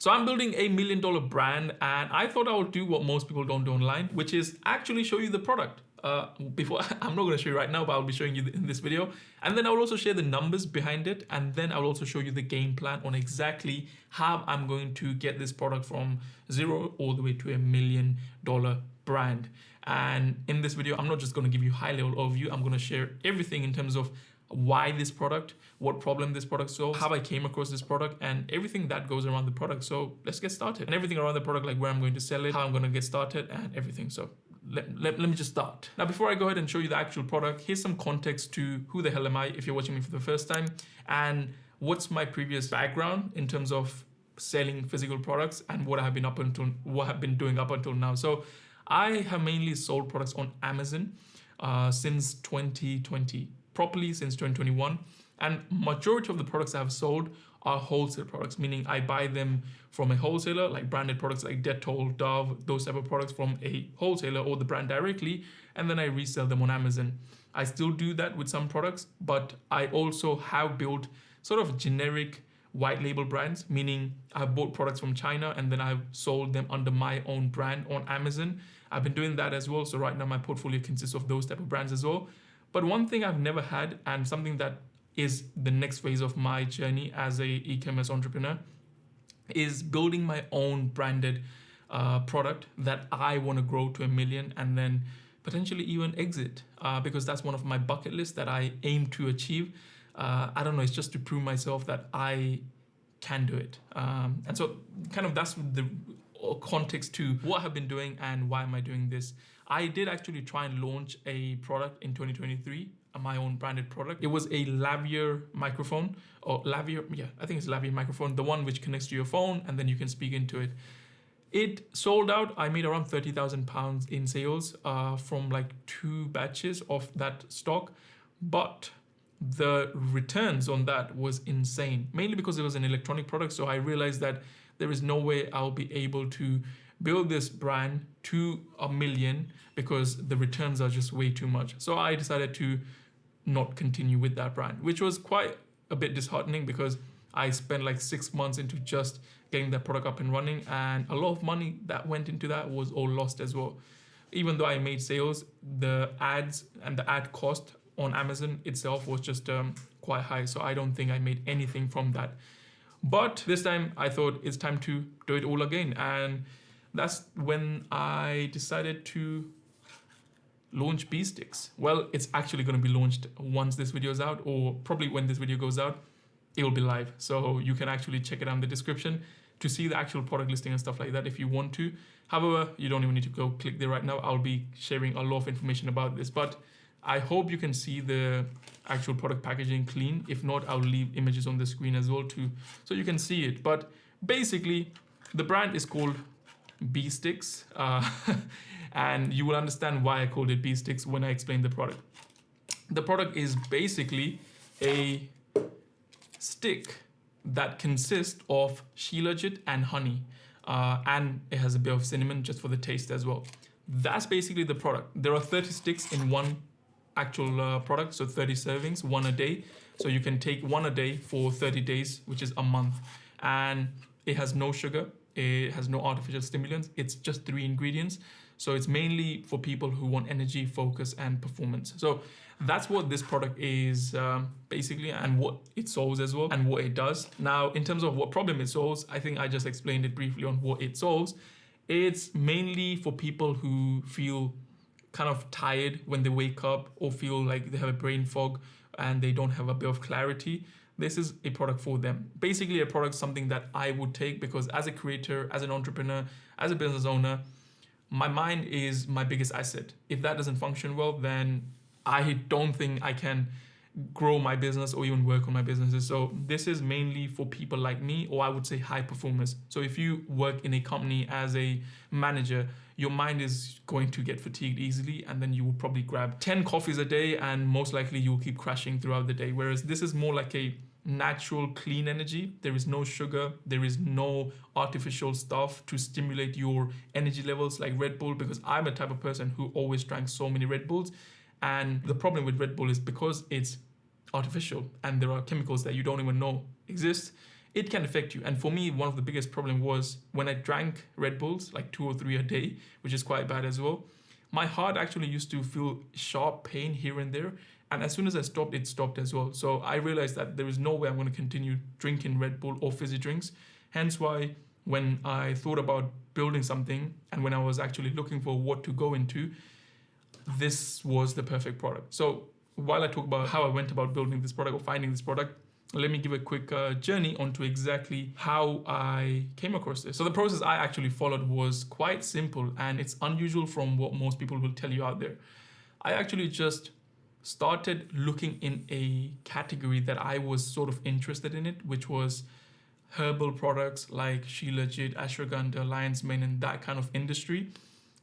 So I'm building a $1 million brand, and I thought I would do what most people don't do online, which is actually show you the product. Before I'm not going to show you right now, but I'll be showing you in this video. And then I will also share the numbers behind it. And then I will also show you the game plan on exactly how I'm going to get this product from zero all the way to $1 million brand. And in this video, I'm not just going to give you high level overview. I'm going to share everything in terms of why this product, what problem this product solves, how I came across this product, and everything that goes around the product. So let's get started. And everything around the product, like where I'm going to sell it, how I'm going to get started, and everything. So let me just start. Now, before I go ahead and show you the actual product, here's some context to who the hell am I if you're watching me for the first time, and what's my previous background in terms of selling physical products and what I've been doing up until now. So I have mainly sold products on Amazon since 2020. Properly since 2021, and majority of the products I've sold are wholesale products, meaning I buy them from a wholesaler, like branded products like Dettol, Dove, those type of products from a wholesaler or the brand directly, and then I resell them on Amazon. I still do that with some products, but I also have built sort of generic white label brands, meaning I've bought products from China and then I've sold them under my own brand on Amazon. I've been doing that as well, so right now my portfolio consists of those type of brands as well. But one thing I've never had, and something that is the next phase of my journey as a e-commerce entrepreneur, is building my own branded product that I want to grow to $1 million and then potentially even exit, because that's one of my bucket lists that I aim to achieve. I don't know, it's just to prove myself that I can do it. And so kind of that's the context to what I've been doing and why am I doing this. I did actually try and launch a product in 2023, my own branded product. It was a lavalier microphone, or lavalier, yeah, I think it's lavalier microphone, the one which connects to your phone and then you can speak into it. It sold out. I made around £30,000 in sales from like 2 batches of that stock, but the returns on that was insane, mainly because it was an electronic product. So I realized that there is no way I'll be able to build this brand to $1 million because the returns are just way too much. So I decided to not continue with that brand, which was quite a bit disheartening because I spent like 6 months into just getting that product up and running, and a lot of money that went into that was all lost as well. Even though I made sales, the ads and the ad cost on Amazon itself was just quite high. So I don't think I made anything from that. But this time I thought it's time to do it all again. And that's when I decided to launch BeeSticks. Well, it's actually going to be launched once this video is out, or probably when this video goes out, it will be live. So you can actually check it out in the description to see the actual product listing and stuff like that if you want to. However, you don't even need to go click there right now. I'll be sharing a lot of information about this, but I hope you can see the actual product packaging clean. If not, I'll leave images on the screen as well too, so you can see it. But basically, the brand is called BeeSticks, and you will understand why I called it BeeSticks when I explain the product. The product is basically a stick that consists of shilajit and honey, and it has a bit of cinnamon just for the taste as well. That's basically the product. There are 30 sticks in one actual product, so 30 servings, 1 a day. So you can take 1 a day for 30 days, which is a month. And it has no sugar, it has no artificial stimulants, it's just 3 ingredients. So it's mainly for people who want energy, focus, and performance. So that's what this product is basically, and what it solves as well, and what it does. Now, in terms of what problem it solves, I think I just explained it briefly on what it solves. It's mainly for people who feel kind of tired when they wake up, or feel like they have a brain fog and they don't have a bit of clarity. This is a product for them. Basically, a product, something that I would take, because as a creator, as an entrepreneur, as a business owner, my mind is my biggest asset. If that doesn't function well, then I don't think I can grow my business or even work on my businesses. So this is mainly for people like me, or I would say high performers. So if you work in a company as a manager, your mind is going to get fatigued easily, and then you will probably grab 10 coffees a day, and most likely you will keep crashing throughout the day. Whereas this is more like a natural, clean energy. There is no sugar, there is no artificial stuff to stimulate your energy levels like Red Bull, because I'm a type of person who always drank so many Red Bulls. And the problem with Red Bull is because it's artificial and there are chemicals that you don't even know exist, it can affect you. And for me, one of the biggest problem was when I drank Red Bulls, like 2 or 3 a day, which is quite bad as well. My heart actually used to feel sharp pain here and there. And as soon as I stopped, it stopped as well. So I realized that there is no way I'm going to continue drinking Red Bull or fizzy drinks. Hence why when I thought about building something and when I was actually looking for what to go into, this was the perfect product. So while I talk about how I went about building this product or finding this product, let me give a quick journey onto exactly how I came across this. So the process I actually followed was quite simple, and it's unusual from what most people will tell you out there. I actually just started looking in a category that I was sort of interested in it, which was herbal products like Shilajit, Ashwagandha, Lion's Mane, and that kind of industry.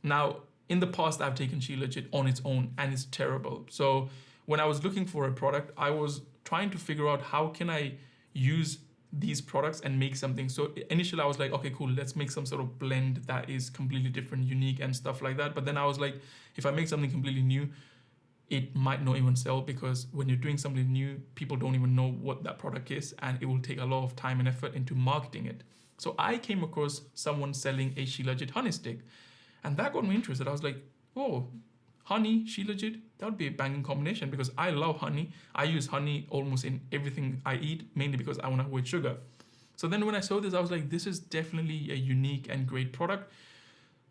Now, in the past, I've taken Shilajit on its own and it's terrible. So when I was looking for a product, I was trying to figure out how can I use these products and make something. So initially I was like, okay, cool, let's make some sort of blend that is completely different, unique and stuff like that. But then I was like, if I make something completely new, it might not even sell, because when you're doing something new, people don't even know what that product is, and it will take a lot of time and effort into marketing it. So I came across someone selling a Shilajit honey stick, and that got me interested. I was like, oh, honey, Shilajit, that would be a banging combination, because I love honey. I use honey almost in everything I eat, mainly because I want to avoid sugar. So then when I saw this, I was like, this is definitely a unique and great product.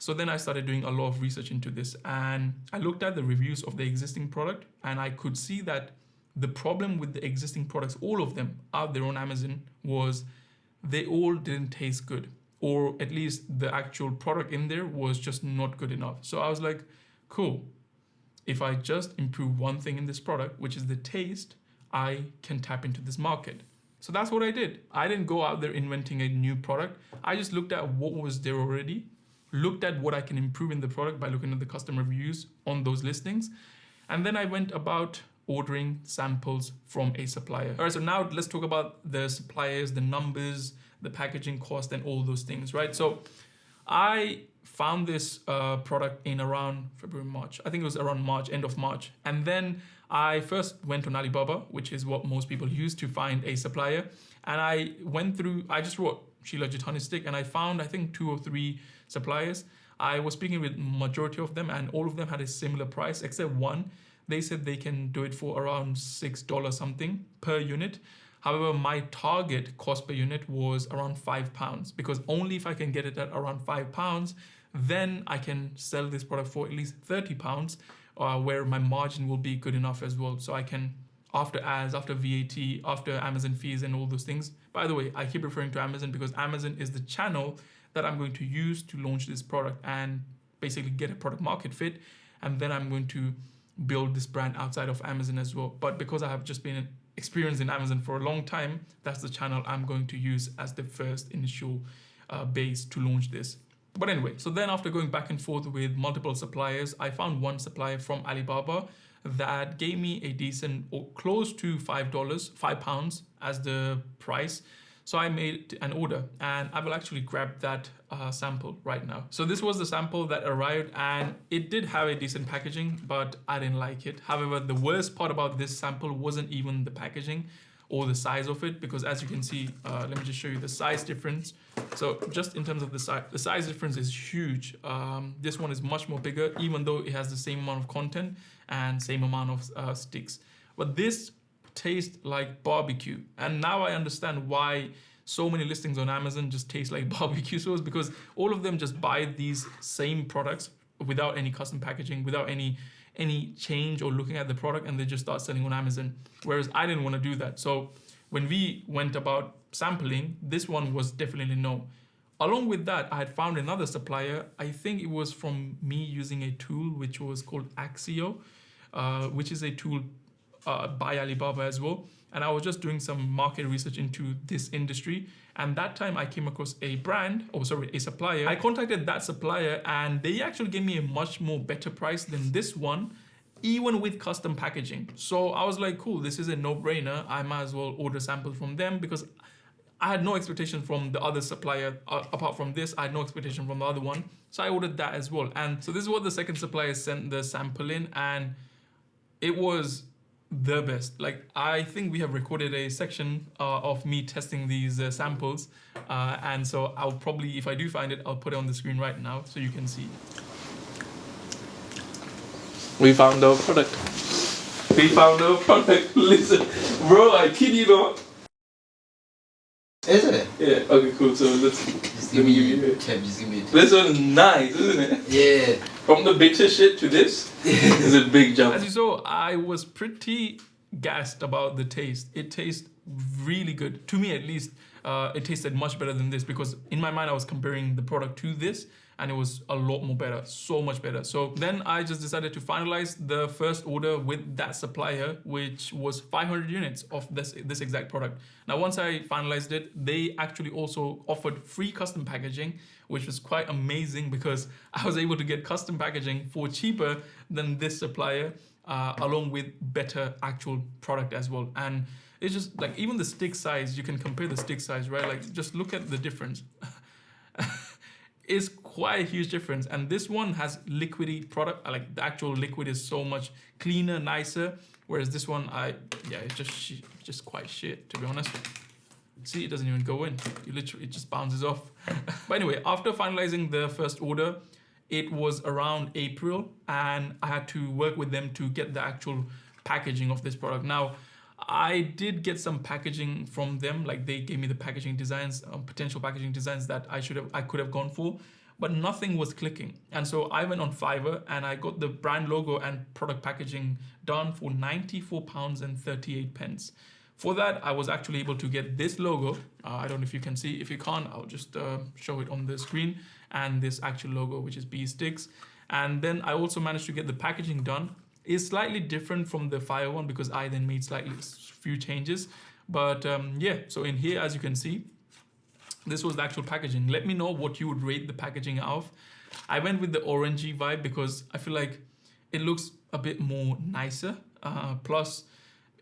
So then I started doing a lot of research into this, and I looked at the reviews of the existing product, and I could see that the problem with the existing products, all of them out there on Amazon, was they all didn't taste good, or at least the actual product in there was just not good enough. So I was like, cool, if I just improve one thing in this product, which is the taste, I can tap into this market. So that's what I did. I didn't go out there inventing a new product. I just looked at what was there already, looked at what I can improve in the product by looking at the customer reviews on those listings. And then I went about ordering samples from a supplier. All right, so now let's talk about the suppliers, the numbers, the packaging cost, and all those things, right? So I found this product in around February, March. I think it was around March, end of March. And then I first went on Alibaba, which is what most people use to find a supplier. And I went through, I just wrote Shilajit honey stick, and I found, I think, 2 or 3 suppliers. I was speaking with majority of them, and all of them had a similar price, except one. They said they can do it for around $6 something per unit. However, my target cost per unit was around £5, because only if I can get it at around £5, then I can sell this product for at least £30, where my margin will be good enough as well. So I can, after ads, after VAT, after Amazon fees and all those things. By the way, I keep referring to Amazon because Amazon is the channel that I'm going to use to launch this product and basically get a product market fit. And then I'm going to build this brand outside of Amazon as well. But because I have just been experienced in Amazon for a long time, that's the channel I'm going to use as the first initial base to launch this. But anyway, so then after going back and forth with multiple suppliers, I found one supplier from Alibaba that gave me a decent, or close to £5 as the price. So I made an order, and I will actually grab that sample right now. So this was the sample that arrived, and it did have a decent packaging, but I didn't like it. However, the worst part about this sample wasn't even the packaging or the size of it, because as you can see, let me just show you the size difference. So just in terms of the size difference is huge. This one is much more bigger, even though it has the same amount of content and same amount of sticks. But this tastes like barbecue, and now I understand why so many listings on Amazon just taste like barbecue sauce, because all of them just buy these same products without any custom packaging, without any change or looking at the product, and they just start selling on Amazon. Whereas I didn't want to do that. So when we went about sampling, this one was definitely no. Along with that, I had found another supplier. I think it was from me using a tool which was called Axio, which is a tool by Alibaba as well. And I was just doing some market research into this industry. And that time I came across a supplier. I contacted that supplier, and they actually gave me a much more better price than this one, even with custom packaging. So I was like, cool, this is a no-brainer. I might as well order samples from them, because I had no expectation from the other supplier. Apart from this, I had no expectation from the other one. So I ordered that as well. And so this is what the second supplier sent the sample in, and it was the best. Like, I think we have recorded a section of me testing these samples, and so I'll probably, if I do find it, I'll put it on the screen right now so you can see. We found our product. We found our product. Listen, bro, I kid you not. Is it? Yeah. Okay. Cool. So let's. Just give me a tip. Just give me a tip. This one's nice, isn't it? Yeah. From the bitter shit to this is a big jump. As you saw, I was pretty gassed about the taste. It tastes really good. To me, at least, it tasted much better than this, because in my mind, I was comparing the product to this, and it was a lot more better, so much better. So then I just decided to finalize the first order with that supplier, which was 500 units of this exact product. Now, once I finalized it, they actually also offered free custom packaging, which was quite amazing, because I was able to get custom packaging for cheaper than this supplier, along with better actual product as well. And it's just like, even the stick size, you can compare the stick size, right? Like, just look at the difference. Is quite a huge difference, and this one has liquidy product. Like, the actual liquid is so much cleaner, nicer, whereas this one, it's just quite shit, to be honest. See, it doesn't even go in. It just bounces off. But anyway, after finalizing the first order, it was around April, and I had to work with them to get the actual packaging of this product. Now, I did get some packaging from them, like they gave me the packaging designs, potential packaging designs that I could have gone for, but nothing was clicking. And so I went on Fiverr and I got the brand logo and product packaging done for £94.38. For that, I was actually able to get this logo. I don't know if you can see. If you can't, I'll just show it on the screen. And this actual logo, which is Bee Sticks. And then I also managed to get the packaging done. Is slightly different from the Fire one, because I then made few changes. But yeah, so in here, as you can see, this was the actual packaging. Let me know what you would rate the packaging of. I went with the orangey vibe because I feel like it looks a bit more nicer. Plus,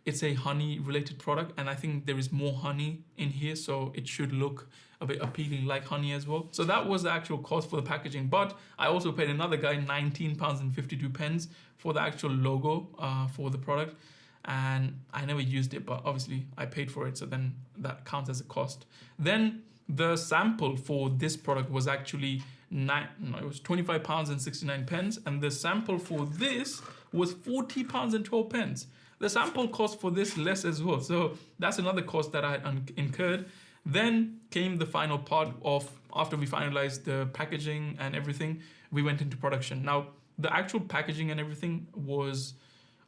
it's a honey related product, and I think there is more honey in here, so it should look a bit appealing like honey as well. So that was the actual cost for the packaging, but I also paid another guy £19.52 for the actual logo for the product, and I never used it, but obviously I paid for it, so then that counts as a cost. Then the sample for this product was actually it was £25.69, and the sample for this was £40.12. The sample cost for this less as well, so that's another cost that I incurred. Then came the final part of, after we finalized the packaging and everything, we went into production. Now, the actual packaging and everything was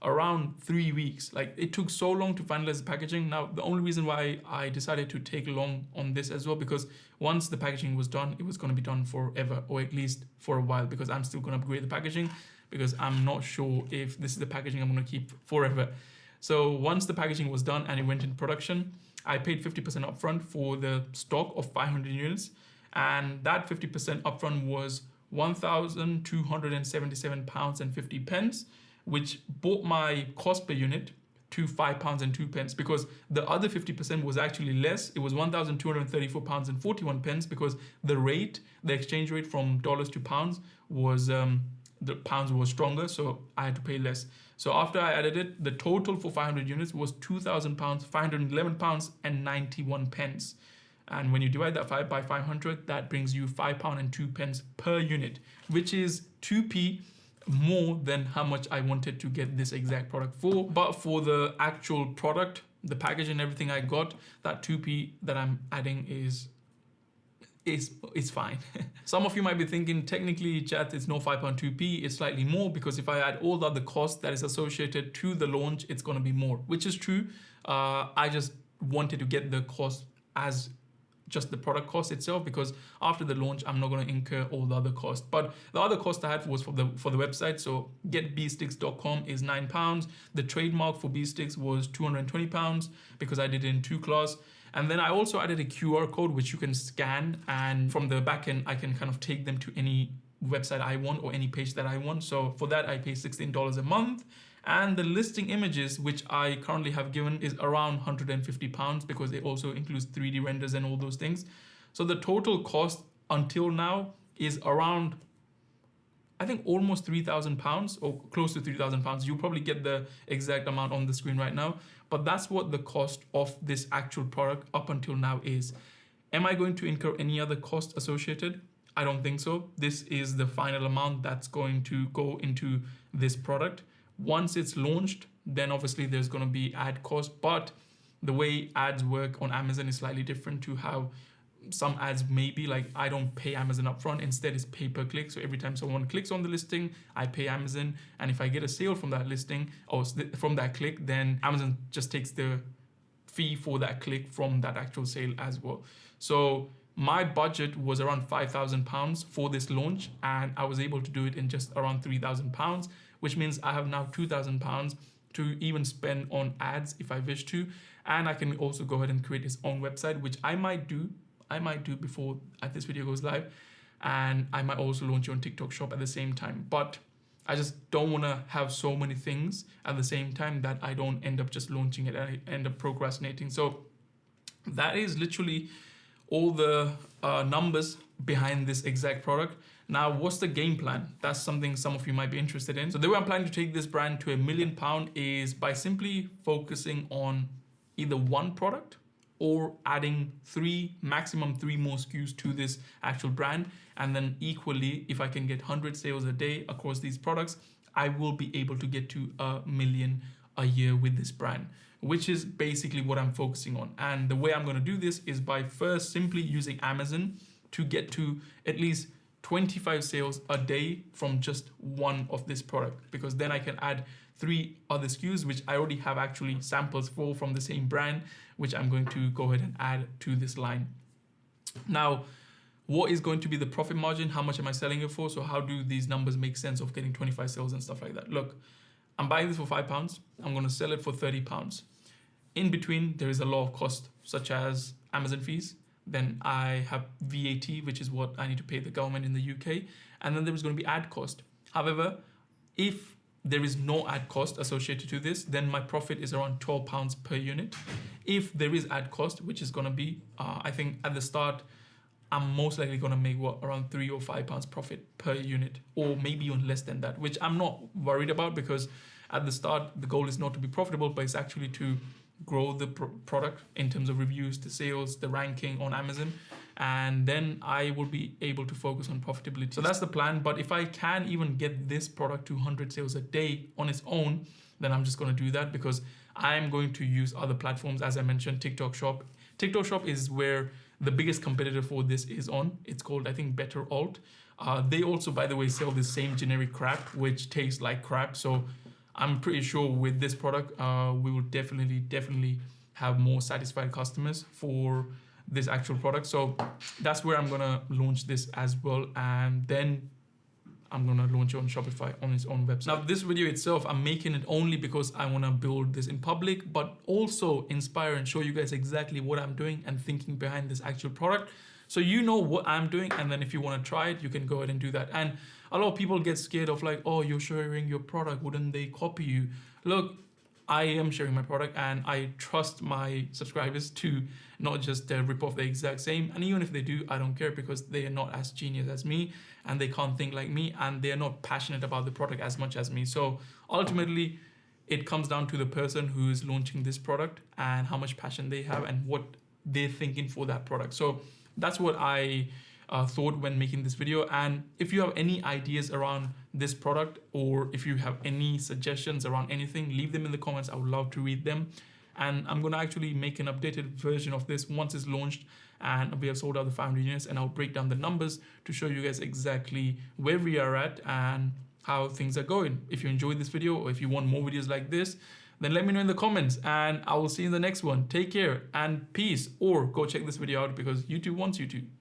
around 3 weeks. Like, it took so long to finalize the packaging. Now, the only reason why I decided to take long on this as well, because once the packaging was done, it was going to be done forever, or at least for a while, because I'm still going to upgrade the packaging, because I'm not sure if this is the packaging I'm going to keep forever. So once the packaging was done and it went into production, I paid 50% upfront for the stock of 500 units, and that 50% upfront was £1,277.50, which brought my cost per unit to £5.02, because the other 50% was actually less. It was £1,234.41, because the exchange rate from dollars to pounds was the pounds was stronger, so I had to pay less. So after I added it, the total for 500 units was £2,000, £511.91. And when you divide that by 500, that brings you £5.02 per unit, which is 2p more than how much I wanted to get this exact product for. But for the actual product, the package and everything I got, that 2p that I'm adding is fine. Some of you might be thinking, technically, chat, it's no 5.2p, it's slightly more, because if I add all the other costs that is associated to the launch, it's going to be more, which is true. I just wanted to get the cost as just the product cost itself, because after the launch, I'm not going to incur all the other costs. But the other cost I had was for the website. So getbeesticks.com is £9. The trademark for Bee Sticks was £220, because I did it in 2 class. And then I also added a QR code which you can scan, and from the backend I can kind of take them to any website I want or any page that I want. So for that I pay $16 a month. And the listing images, which I currently have given, is around £150, because it also includes 3D renders and all those things. So the total cost until now is around I think almost £3,000 or close to £3,000. You'll probably get the exact amount on the screen right now, but that's what the cost of this actual product up until now is. Am I going to incur any other cost associated? I don't think so. This is the final amount that's going to go into this product. Once it's launched, then obviously there's going to be ad cost, but the way ads work on Amazon is slightly different to how some ads may be. Like, I don't pay Amazon upfront, instead it's pay per click. So every time someone clicks on the listing, I pay Amazon, and if I get a sale from that listing or from that click, then Amazon just takes the fee for that click from that actual sale as well. So my budget was around £5,000 for this launch, and I was able to do it in just around £3,000, which means I have now £2,000 to even spend on ads if I wish to. And I can also go ahead and create his own website, which I might do before this video goes live. And I might also launch it on TikTok Shop at the same time. But I just don't want to have so many things at the same time that I don't end up just launching it and I end up procrastinating. So that is literally all the numbers behind this exact product. Now, what's the game plan? That's something some of you might be interested in. So the way I'm planning to take this brand to £1 million is by simply focusing on either one product or adding maximum three more SKUs to this actual brand. And then equally, if I can get 100 sales a day across these products, I will be able to get to £1 million a year with this brand, which is basically what I'm focusing on. And the way I'm going to do this is by first simply using Amazon to get to at least 25 sales a day from just one of this product, because then I can add 3 other SKUs, which I already have actually samples for from the same brand, which I'm going to go ahead and add to this line. Now, what is going to be the profit margin? How much am I selling it for? So how do these numbers make sense of getting 25 sales and stuff like that? Look, I'm buying this for £5. I'm going to sell it for £30. In between, there is a lot of cost, such as Amazon fees. Then I have VAT, which is what I need to pay the government in the UK. And then there is going to be ad cost. However, if there is no ad cost associated to this, then my profit is around £12 per unit. If there is ad cost, which is going to be, I think at the start, I'm most likely going to make around £3 or £5 profit per unit, or maybe even less than that, which I'm not worried about, because at the start, the goal is not to be profitable, but it's actually to grow the product in terms of reviews, the sales, the ranking on Amazon, and then I will be able to focus on profitability. So that's the plan. But if I can even get this product to 100 sales a day on its own, then I'm just going to do that, because I'm going to use other platforms. As I mentioned, TikTok Shop. TikTok Shop is where the biggest competitor for this is on. It's called, I think, Better Alt. They also, by the way, sell the same generic crap, which tastes like crap. So I'm pretty sure with this product, we will definitely have more satisfied customers for this actual product. So that's where I'm gonna launch this as well, and then I'm gonna launch it on Shopify on its own website. Now, this video itself, I'm making it only because I wanna build this in public, but also inspire and show you guys exactly what I'm doing and thinking behind this actual product. So you know what I'm doing, and then if you want to try it, you can go ahead and do that. And a lot of people get scared of like, oh, you're sharing your product, wouldn't they copy you? Look, I am sharing my product, and I trust my subscribers to not just rip off the exact same. And even if they do, I don't care, because they are not as genius as me, and they can't think like me, and they're not passionate about the product as much as me. So ultimately, it comes down to the person who is launching this product and how much passion they have and what they're thinking for that product. So that's what I thought when making this video. And if you have any ideas around this product, or if you have any suggestions around anything, leave them in the comments. I would love to read them. And I'm going to actually make an updated version of this once it's launched and we have sold out the 500 units, and I'll break down the numbers to show you guys exactly where we are at and how things are going. If you enjoyed this video, or if you want more videos like this, then let me know in the comments, and I will see you in the next one. Take care and peace, or go check this video out because YouTube wants you to.